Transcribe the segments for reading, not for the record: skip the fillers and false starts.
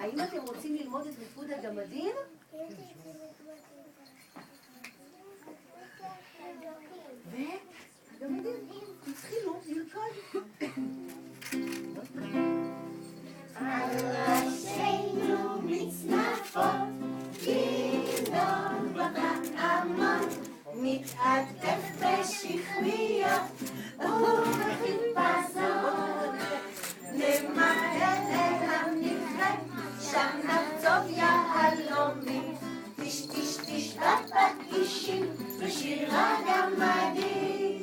האם אתם רוצים ללמוד את ריקוד הגמדים? והגמדים התחילו לרקוד. על ראשינו מצנפות, גדעון בטעמון, מתעטף בשכמיות ובחיפזון. נמהר אל המקרה, שם נחצוב יהלומים, טיש טיש טיש בפטישים ושירה גמדים.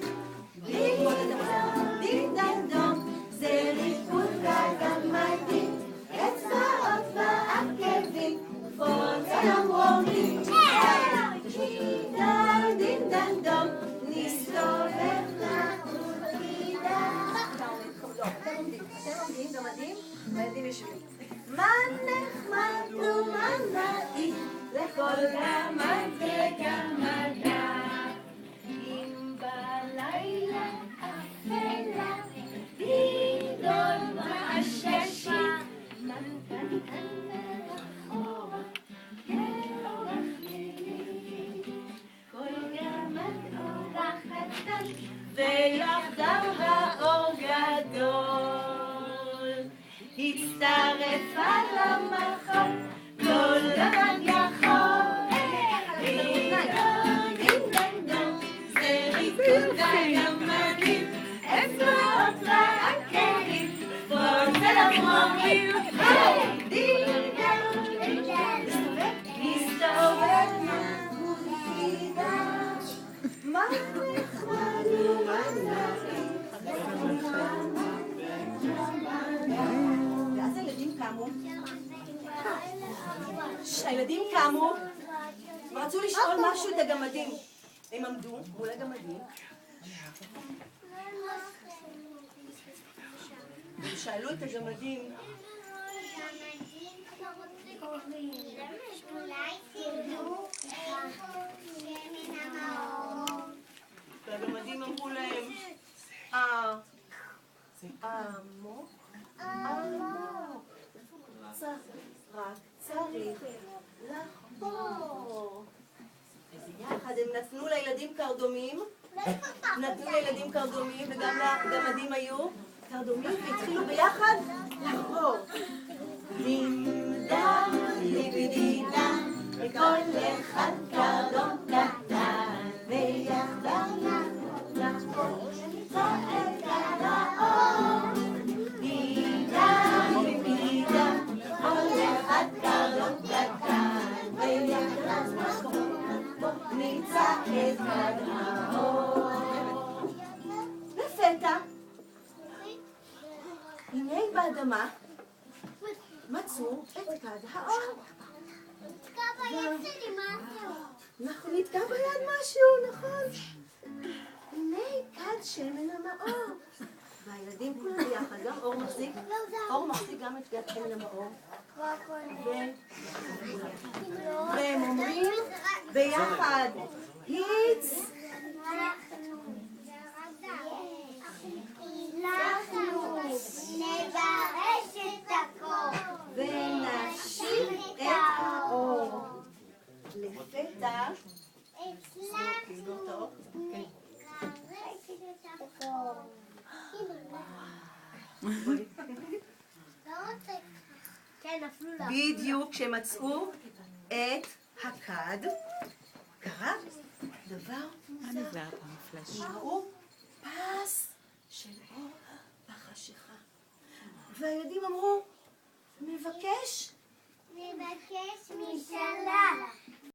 דין דנדון זה ריקוד הגמדים, אצבעות ועקבים פוצם רומים. דין דנדון נסתובב לחוקידה. אתם עומדים גמדים והילדים יושבים. מה נחמד ומה נעים לכל גמד וגמדה, אם בלילה אפלה גדעון מאששי, מנגן מאחורה כאורח מיני, כל גמד אורח קטן ויחדיו האור גדול. הצטרף על המחר כל גמד יכול, דין דנדון זה ריקוד הגמדים, אצבעות ועקבים פוצם רומים. דין דנדון מסתובב לחוקידה, מה נחמד ומה נעים. ואז הילדים קמו, הילדים קמו ורצו לשאול משהו את הגמדים. הם עמדו מול הגמדים ושאלו את הגמדים, אולי תרדו איפה שמן המאור. והגמדים אמרו להם, עמוק, רק צריך לחפור. יחד הם נתנו לילדים קרדומים, וגם לגמדים היו קרדומים, והתחילו ביחד לחפור. דימדם, ליבידידם, לכל אחד קרדום קטן, ויחדם לחפור נמצא את גן האור. דימדם, ליבידידם, לכל אחד קרדום קטן, ויחדם לחפור נמצא את גן האור. לפתע, הנה באדמה מצאו את כד האור. נתקע ביד שלי משהו. נכון, נתקע ביד משהו, נכון. הנה כד שמן המאור. והילדים כולם ביחד, גם אור מחזיק גם את כד שמן המאור. והם אומרים ביחד, היץ. אנחנו נברש את הקור ונשיב את האור. לפתע, הצלחנו נברש את הקור. כן, נפלו לה. בדיוק כשמצאו את הכד, קרה דבר מוזר. ראו פס של אור בחשיכה. והילדים אמרו, מבקש משלל.